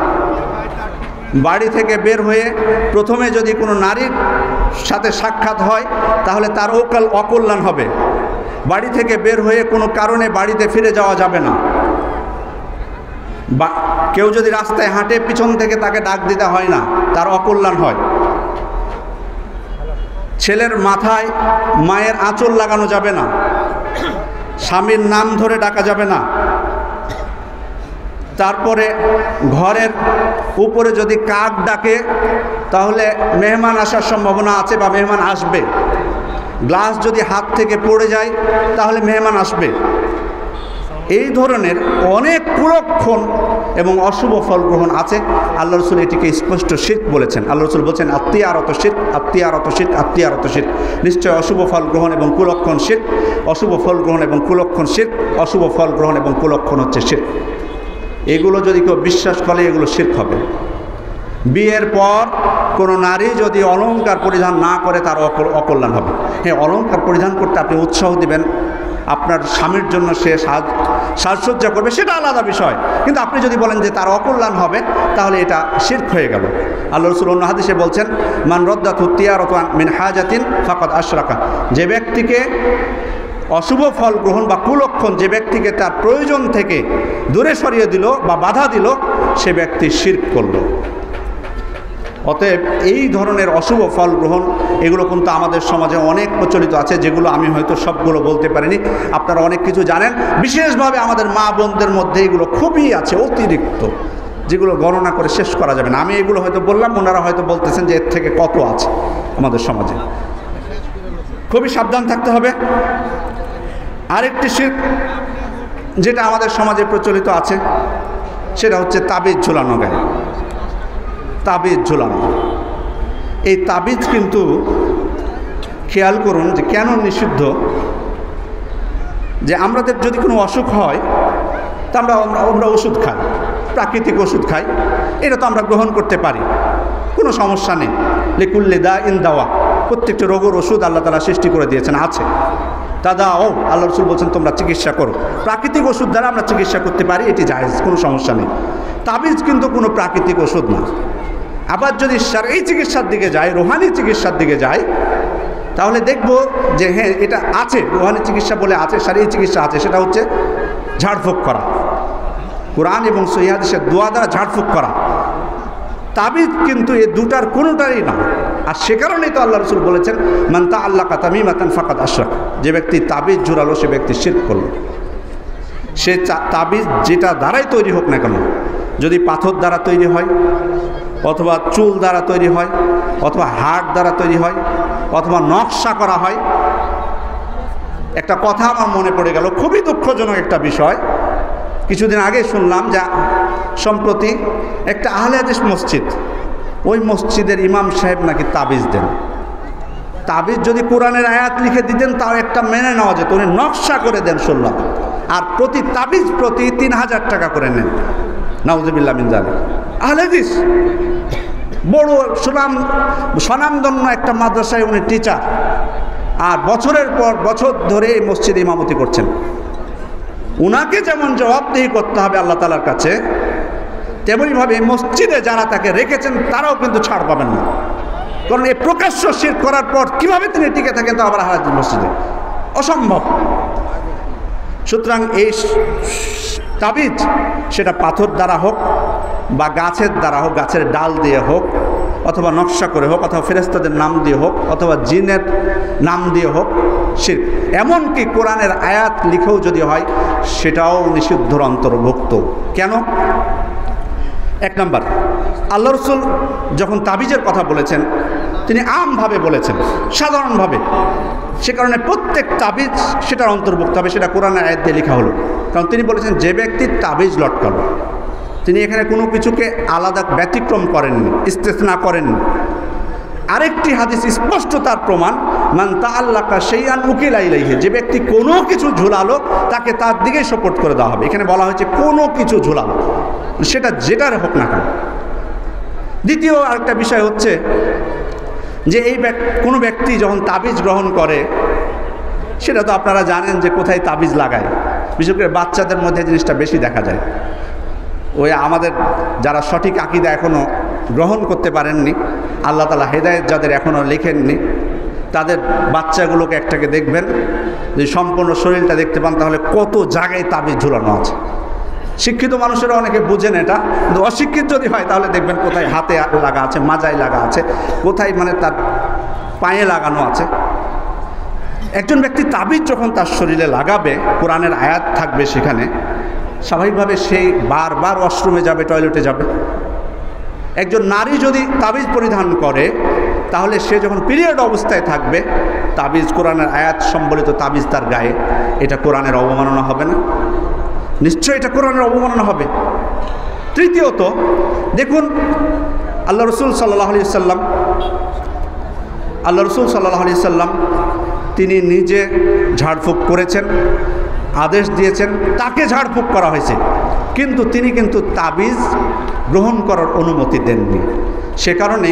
বাড়ি থেকে বের হয়ে প্রথমে যদি কোনো নারীর সাথে সাক্ষাৎ হয় তাহলে তার অকল্যাণ হবে, বাড়ি থেকে বের হয়ে কোনো কারণে বাড়িতে ফিরে যাওয়া যাবে না, বা কেউ যদি রাস্তায় হাঁটে পিছন থেকে তাকে ডাক দিতে হয় না, তার অকল্যাণ হয়। ছেলের মাথায় মায়ের আঁচল লাগানো যাবে না, স্বামীর নাম ধরে ডাকা যাবে না, তারপরে ঘরের উপরে যদি কাক ডাকে তাহলে মেহমান আসার সম্ভাবনা আছে বা মেহমান আসবে, গ্লাস যদি হাত থেকে পড়ে যায় তাহলে মেহমান আসবে। এই ধরনের অনেক কুলক্ষণ এবং অশুভ ফল গ্রহণ আছে। আল্লাহ রসুল এটিকে স্পষ্ট শিরক বলেছেন। আল্লাহ রসুল বলছেন আত্মীয়ারত শিরক, আত্মীয়ারত শিরক, আত্মীয়ারত শিরক। নিশ্চয় অশুভ ফল গ্রহণ এবং কুলক্ষণ শিরক, অশুভ ফল গ্রহণ এবং কুলক্ষণ শিরক, অশুভ ফল গ্রহণ এবং কুলক্ষণ হচ্ছে শিরক। এগুলো যদি কেউ বিশ্বাস করে এগুলো শিরক হবে। বিয়ের পর কোনো নারী যদি অলংকার পরিধান না করে তার অকল্যাণ হবে। হ্যাঁ, অলংকার পরিধান করতে আপনি উৎসাহ দিবেন, আপনার স্বামীর জন্য সে সাজসজ্জা করবে, সেটা আলাদা বিষয়, কিন্তু আপনি যদি বলেন যে তার অকল্যাণ হবে তাহলে এটা শিরক হয়ে গেল। আল্লাহ রসুল অন্য হাদিসে বলছেন মান রদ্দাতু তিয়ারাতান মিন হাজাতিন ফাকাদ আশরাকা। যে ব্যক্তিকে অশুভ ফল গ্রহণ বা কুলক্ষণ, যে ব্যক্তিকে তার প্রয়োজন থেকে দূরে সরিয়ে দিল বা বাধা দিল, সে ব্যক্তি শিরক করল। অতএব এই ধরনের অশুভ ফল গ্রহণ এগুলো কিন্তু আমাদের সমাজে অনেক প্রচলিত আছে, যেগুলো আমি হয়তো সবগুলো বলতে পারিনি। আপনারা অনেক কিছু জানেন, বিশেষভাবে আমাদের মা বোনদের মধ্যে এগুলো খুবই আছে, অতিরিক্ত, যেগুলো গণনা করে শেষ করা যাবে না। আমি এগুলো হয়তো বললাম, ওনারা হয়তো বলতেছেন যে এর থেকে কত আছে আমাদের সমাজে। খুবই সাবধান থাকতে হবে। আরেকটি শিরক যেটা আমাদের সমাজে প্রচলিত আছে সেটা হচ্ছে তাবিজ ঝুলানো গায়ে। তাবিজ ঝুলানো, এই তাবিজ কিন্তু খেয়াল করুন যে কেন নিষিদ্ধ। যে আমাদের যদি কোনো অসুখ হয় তা আমরা ওষুধ খাই, প্রাকৃতিক ওষুধ খাই, এটা তো আমরা গ্রহণ করতে পারি, কোনো সমস্যা নেই। লিকুল্লি দা ইন দাওয়া, প্রত্যেকটা রোগের ওষুধ আল্লাহ তাআলা সৃষ্টি করে দিয়েছেন, আছে। তাদাও, আল্লাহ রসুল বলছেন তোমরা চিকিৎসা করো, প্রাকৃতিক ওষুধ দ্বারা আমরা চিকিৎসা করতে পারি, এটি জায়েজ, কোনো সমস্যা নেই। তাবিজ কিন্তু কোনো প্রাকৃতিক ওষুধ না। আবার যদি শারঈ চিকিৎসার দিকে যায়, রুহানি চিকিৎসার দিকে যায়, তাহলে দেখব যে হ্যাঁ এটা আছে, রুহানি চিকিৎসা বলে আছে, শারঈ চিকিৎসা আছে, সেটা হচ্ছে ঝাড়ফুঁক করা, কোরআন এবং সহিহ হাদিসের দোয়া দ্বারা ঝাড়ফুঁক করা। তাবিজ কিন্তু এই দুটার কোনোটারই না। আর সে কারণেই তো আল্লাহ রসুল বলেছেন মান তাআল্লাকা তামিমাতান ফাকাদ আশরাক। যে ব্যক্তি তাবিজ জোড়ালো সে ব্যক্তি শিরক করলো। সে তাবিজ যেটা দ্বারাই তৈরি হোক না কেন, যদি পাথর দ্বারা তৈরি হয়, অথবা চুল দ্বারা তৈরি হয়, অথবা হাড় দ্বারা তৈরি হয়, অথবা নকশা করা হয়। একটা কথা আমার মনে পড়ে গেল, খুবই দুঃখজনক একটা বিষয়। কিছুদিন আগে শুনলাম যে সম্প্রতি একটা আহলে হাদিস মসজিদ, ওই মসজিদের ইমাম সাহেব নাকি তাবিজ দেন। তাবিজ যদি কোরআনের আয়াত লিখে দিতেন তাও একটা মেনে নেওয়া যেত, উনি নকশা করে দেন শুনলাম, আর প্রতি তাবিজ প্রতি ৩,০০০ টাকা করে নেন। নাউজুবিল্লাহ মিন যালিক। আহলে হাদিস, বড় স্বনামধন্য একটা মাদ্রাসায় উনি টিচার, আর বছরের পর বছর ধরে এই মসজিদে ইমামতি করছেন। উনাকে যেমন জবাবদিহি করতে হবে আল্লাহ তাআলার কাছে, তেমনিভাবে এই মসজিদে যারা তাকে রেখেছেন তারাও কিন্তু ছাড় পাবেন না। কারণ এই প্রকাশ্য শিরক করার পর কিভাবে তিনি টিকে থাকেন তো আবার আহলে হাদিস মসজিদে, অসম্ভব। সুতরাং এই তাবিজ সেটা পাথর দ্বারা হোক বা গাছের দ্বারা হোক, গাছের ডাল দিয়ে হোক, অথবা নকশা করে হোক, অথবা ফেরেশতাদের নাম দিয়ে হোক, অথবা জিনের নাম দিয়ে হোক, শিরক। এমনকি কোরআনের আয়াত লিখেও যদি হয় সেটাও নিষিদ্ধর অন্তর্ভুক্ত। কেন? এক নম্বর, আল্লাহ রসুল যখন তাবিজের কথা বলেছেন তিনি আমভাবে বলেছেন, সাধারণভাবে। সে কারণে প্রত্যেক তাবিজ সেটার অন্তর্ভুক্ত হবে, সেটা কোরআনের আয়াত দিয়ে লেখা হলো। কারণ তিনি বলেছেন যে ব্যক্তির তাবিজ লটকালো, তিনি এখানে কোনো কিছুকে আলাদা ব্যতিক্রম করেননি, ইস্তেসনা করেননি। আরেকটি হাদিস স্পষ্ট তার প্রমাণ, মান তাআল্লাকা শাইআন উকিলা ইলাইহি, যে ব্যক্তি কোনো কিছু ঝুলালো তাকে তার দিকেই সাপোর্ট করে দেওয়া হবে। এখানে বলা হয়েছে কোনো কিছু ঝুলালো, সেটা যেটার হোক না কেন। দ্বিতীয় আরেকটা বিষয় হচ্ছে যে কোনো ব্যক্তি যখন তাবিজ গ্রহণ করে, সেটা তো আপনারা জানেন যে কোথায় তাবিজ লাগায়। বিশেষ করে বাচ্চাদের মধ্যে জিনিসটা বেশি দেখা যায়। ওই আমাদের যারা সঠিক আকীদা এখনও গ্রহণ করতে পারেননি, আল্লাহ তাআলা হেদায়েত যাদের এখনও লেখেননি, তাদের বাচ্চাগুলোকে একটাকে দেখবেন, যদি সম্পূর্ণ শরীরটা দেখতে পান তাহলে কত জায়গায় তাবিজ ঝুলানো আছে। শিক্ষিত মানুষেরা অনেকে বুঝেন এটা, কিন্তু অশিক্ষিত যদি হয় তাহলে দেখবেন কোথায় হাতে লাগা আছে, মাজায় লাগা আছে, কোথায় মানে তার পায়ে লাগানো আছে। একজন ব্যক্তি তাবিজ যখন তার শরীরে লাগাবে, কোরআনের আয়াত থাকবে সেখানে, স্বাভাবিকভাবে সেই বারবার ওয়াশরুমে যাবে, টয়লেটে যাবে। একজন নারী যদি তাবিজ পরিধান করে তাহলে সে যখন পিরিয়ড অবস্থায় থাকবে, তাবিজ কোরআনের আয়াত সম্বলিত তাবিজ তার গায়ে, এটা কোরআনের অবমাননা হবে না? নিশ্চয়ই এটা কোরআনের অবমাননা হবে। তৃতীয়ত দেখুন, আল্লাহ রসুল সাল্লাল্লাহু আলাইহি সাল্লাম তিনি নিজে ঝাড়ফুঁক করেছেন, আদেশ দিয়েছেন, তাকে ঝাড়ফুঁক করা হয়েছে, কিন্তু তিনি কিন্তু তাবিজ গ্রহণ করার অনুমতি দেননি। সে কারণে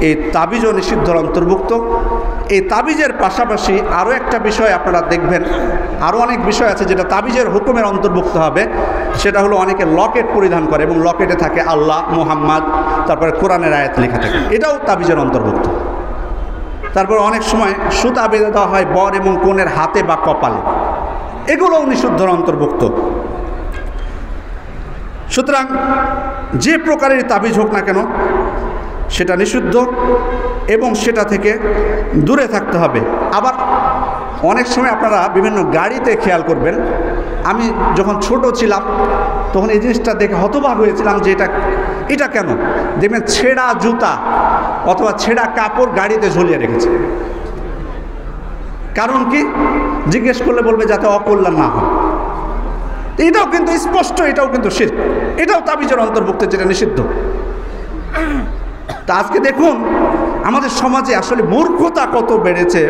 এই তাবিজও নিষিদ্ধর অন্তর্ভুক্ত। এই তাবিজের পাশাপাশি আরও একটা বিষয় আপনারা দেখবেন, আরও অনেক বিষয় আছে যেটা তাবিজের হুকুমের অন্তর্ভুক্ত হবে। সেটা হলো অনেকে লকেট পরিধান করে এবং লকেটে থাকে আল্লাহ, মুহাম্মদ, তারপরে কোরআনের আয়াত লেখা থাকে, এটাও তাবিজের অন্তর্ভুক্ত। তারপর অনেক সময় সুতা বেঁধে দেওয়া হয় বর এবং কনের হাতে বা কপালে, এগুলোও নিষিদ্ধর অন্তর্ভুক্ত। সুতরাং যে প্রকারের তাবিজ হোক না কেন সেটা নিষিদ্ধ এবং সেটা থেকে দূরে থাকতে হবে। আবার অনেক সময় আপনারা বিভিন্ন গাড়িতে খেয়াল করবেন, আমি যখন ছোট ছিলাম তখন এই জিনিসটা দেখে হতবাক হয়েছিলাম যে এটা কেন। দেখবেন ছেঁড়া জুতা অথবা ছেঁড়া কাপড় গাড়িতে ঝুলিয়ে রেখেছে। কারণ কি? জিজ্ঞেস করলে বলবে যাতে অকল্যাণ না হয়। এটাও কিন্তু স্পষ্ট, এটাও কিন্তু শিরক, এটাও তাবিজের অন্তর্ভুক্ত, যেটা নিষিদ্ধ। তা আজকে দেখুন আমাদের সমাজে আসলে মূর্খতা কত বেড়েছে।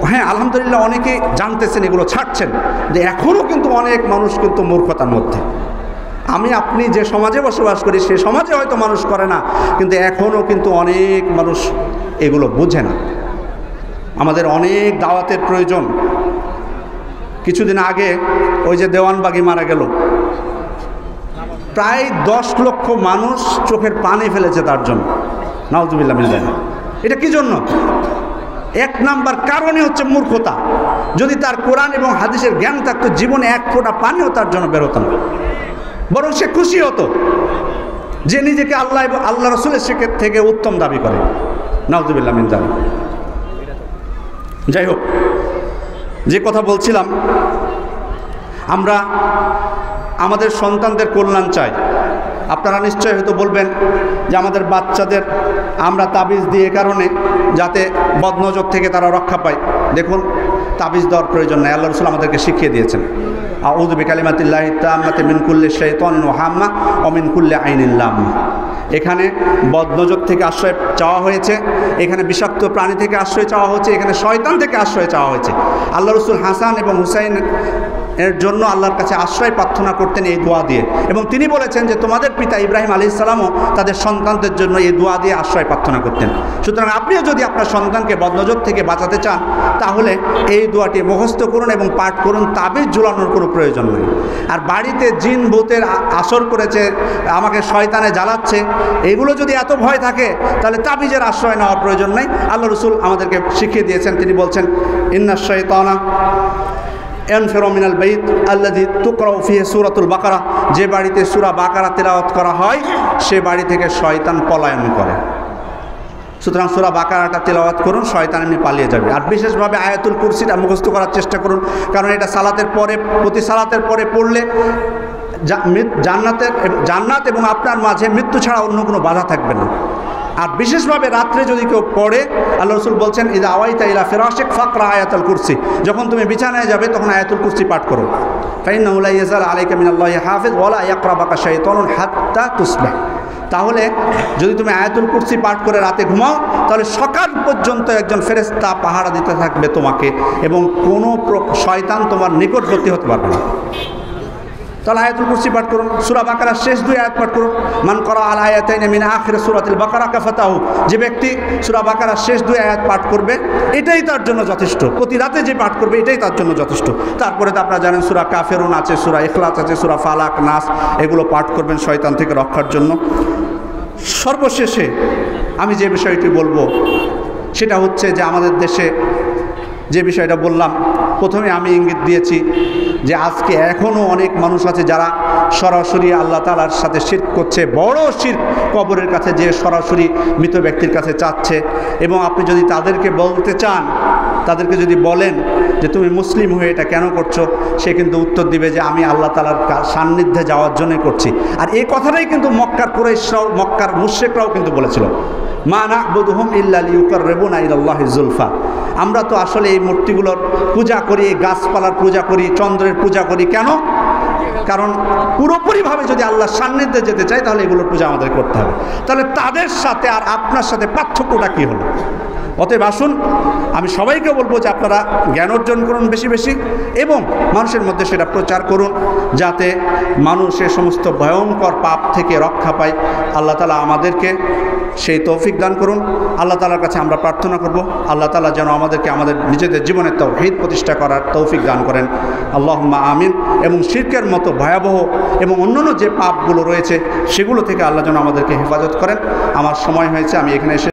হ্যাঁ, আলহামদুলিল্লাহ অনেকেই জানতেছেন, এগুলো ছাড়ছেন, যে এখনও কিন্তু অনেক মানুষ কিন্তু মূর্খতার মধ্যে। আমি আপনি যে সমাজে বসবাস করি সে সমাজে হয়তো মানুষ করে না, কিন্তু এখনও কিন্তু অনেক মানুষ এগুলো বুঝে না। আমাদের অনেক দাওয়াতের প্রয়োজন। কিছুদিন আগে ওই যে দেওয়ানবাগি মারা গেল, প্রায় 10 লক্ষ মানুষ চোখের পানি ফেলেছে তার জন্য, নাউজুবিল্লাহ মিন যালিক। এটা কি জন্য? এক নাম্বার কারণই হচ্ছে মূর্খতা। যদি তার কোরআন এবং হাদিসের জ্ঞান থাকতো, জীবনে এক ফোঁটা পানিও তার জন্য বেরোতো না, বরং সে খুশি হতো যে নিজেকে আল্লাহ এবং আল্লাহ রসুলের থেকে উত্তম দাবি করে। নাউজুবিল্লাহ মিন যালিক। যাই হোক, যে কথা বলছিলাম, আমরা আমাদের সন্তানদের কল্যাণ চাই। আপনারা নিশ্চয়ই হয়তো বলবেন যে আমাদের বাচ্চাদের আমরা তাবিজ দিয়ে কারণে যাতে বদনজর থেকে তারা রক্ষা পায়। দেখুন, তাবিজ দেওয়ার প্রয়োজন নেই, আল্লাহ রাসূল আমাদেরকে শিখিয়ে দিয়েছেন, আউযু বিকালিমাতিল্লাহি তাম্মাতি মিন কুল্লি শাইতানিন ওয়া হাম্মা ওয়া মিন কুল্লি আইনিন লাম্মা। এখানে বদনজর থেকে আশ্রয় চাওয়া হয়েছে, এখানে বিষাক্ত প্রাণী থেকে আশ্রয় চাওয়া হয়েছে, এখানে শয়তান থেকে আশ্রয় চাওয়া হয়েছে। আল্লাহ রাসূল হাসান এবং হুসাইন এর জন্য আল্লাহর কাছে আশ্রয় প্রার্থনা করতেন এই দোয়া দিয়ে, এবং তিনি বলেছেন যে তোমাদের পিতা ইব্রাহিম আলাইহিস সালামও তাদের সন্তানদের জন্য এই দোয়া দিয়ে আশ্রয় প্রার্থনা করতেন। সুতরাং আপনিও যদি আপনার সন্তানকে বদনজর থেকে বাঁচাতে চান তাহলে এই দোয়াটি মুখস্থ করুন এবং পাঠ করুন, তাবিজ ঝুলানোর কোনো প্রয়োজন নেই। আর বাড়িতে জিন ভূতের আসর করেছে, আমাকে শয়তানে জ্বালাচ্ছে, এগুলো যদি এত ভয় থাকে তাহলে তাবিজের আশ্রয় নেওয়ার প্রয়োজন নেই। আল্লাহ রাসূল আমাদেরকে শিখিয়ে দিয়েছেন, তিনি বলছেন ইন্নাশ শাইতানা ইয়ানফিরু মিনাল বাইত আল্লাযী তুকরাউ ফীহি সূরাতুল বাকারা, যে বাড়িতে সূরা বাকারা তেলাওয়াত করা হয় সে বাড়ি থেকে শয়তান পলায়ন করে। সুতরাং সূরা বাকারাটা তেলাওয়াত করুন, শয়তান এমনি পালিয়ে যাবে। আর বিশেষভাবে আয়াতুল কুরসিটা মুখস্থ করার চেষ্টা করুন, কারণ এটা সালাতের পরে, প্রতি সালাতের পরে পড়লে জান্নাত এবং আপনার মাঝে মৃত্যু ছাড়া অন্য কোনো বাধা থাকবে না। আর বিশেষভাবে রাত্রে যদি কেউ পড়ে, আল্লাহ রাসূল বলছেন ইযা আওয়াইতা ইলা ফিরাশিক ফাকরা আয়াতুল কুরসি, যখন তুমি বিছানায় যাবে তখন আয়াতুল কুরসি পাঠ করো। ফাইন্নাহু লা ইয়াজাল আলাইকা মিনাল্লাহি হাফিজ ওয়া লা ইয়াকরাবাকা শাইতানুন হাত্তা তুসবিহ। তাহলে যদি তুমি আয়াতুল কুরসি পাঠ করে রাতে ঘুমাও, তাহলে সকাল পর্যন্ত একজন ফেরেশতা পাহারা দিতে থাকবে তোমাকে, এবং কোনো শয়তান তোমার নিকটবর্তী হতে পারবে না। তাহলে আয়াতুল কুরসি পাঠ করুন। সূরা বাকারার শেষ 2 আয়াত পাঠ করুন। মান করা আল আয়াতাইন মিন আখির সূরাতিল বাকারা কাফাতাহু, যে ব্যক্তি সূরা বাকারার শেষ 2 আয়াত পাঠ করবে এটাই তার জন্য যথেষ্ট। প্রতি রাতে যে পাঠ করবে এটাই তার জন্য যথেষ্ট। তারপরে তো আপনারা জানেন সূরা কাফিরুন আছে, সূরা ইখলাস আছে, সূরা ফালাক, নাস, এগুলো পাঠ করবেন শয়তান থেকে রক্ষার জন্য। সর্বশেষে আমি যে বিষয়টি বলবো সেটা হচ্ছে যে আমাদের দেশে যে বিষয়টা বললাম, প্রথমে আমি ইঙ্গিত দিয়েছি যে আজকে এখনও অনেক মানুষ আছে যারা সরাসরি আল্লাহ তাআলার সাথে শিরক করছে, বড় শিরক, কবরের কাছে যে সরাসরি মৃত ব্যক্তির কাছে চাচ্ছে। এবং আপনি যদি তাদেরকে বলতে চান, তাদেরকে যদি বলেন যে তুমি মুসলিম হয়ে এটা কেন করছো, সে কিন্তু উত্তর দিবে যে আমি আল্লাহ তাআলার সান্নিধ্যে যাওয়ার জন্যই করছি। আর এই কথাটাই কিন্তু মক্কার কুরাইশরাও, মক্কার মুশরিকরাও কিন্তু বলেছিল, মা না'বুদুহুম ইল্লা লিয়ুকাররিবুনা ইলাল্লাহি যুলফা। আমরা তো আসলে এই মূর্তিগুলোর পূজা করি, গাছপালার পূজা করি, চন্দ্রের পূজা করি, কেন? কারণ পুরোপুরিভাবে যদি আল্লাহর সান্নিধ্যে যেতে চাই তাহলে এগুলোর পূজা আমাদের করতে হবে। তাহলে তাদের সাথে আর আপনার সাথে পার্থক্যটা কী হলো? অতএব আসুন, আমি সবাইকে বলবো যে আপনারা জ্ঞান অর্জন করুন বেশি বেশি, এবং মানুষের মধ্যে সেটা প্রচার করুন, যাতে মানুষ এ সমস্ত ভয়ঙ্কর পাপ থেকে রক্ষা পায়। আল্লাহ তাআলা আমাদেরকে সেই তৌফিক দান করুন। আল্লাহ তাআলার কাছে আমরা প্রার্থনা করব, আল্লাহ তাআলা যেন আমাদেরকে আমাদের নিজেদের জীবনে তাওহীদ প্রতিষ্ঠা করার তৌফিক দান করেন। আল্লাহুম্মা আমিন। এবং শিরকের মতো ভয়াবহ এবং অন্যান্য যে পাপগুলো রয়েছে সেগুলো থেকে আল্লাহ যেন আমাদেরকে হেফাজত করেন। আমার সময় হয়েছে, আমি এখানে এসে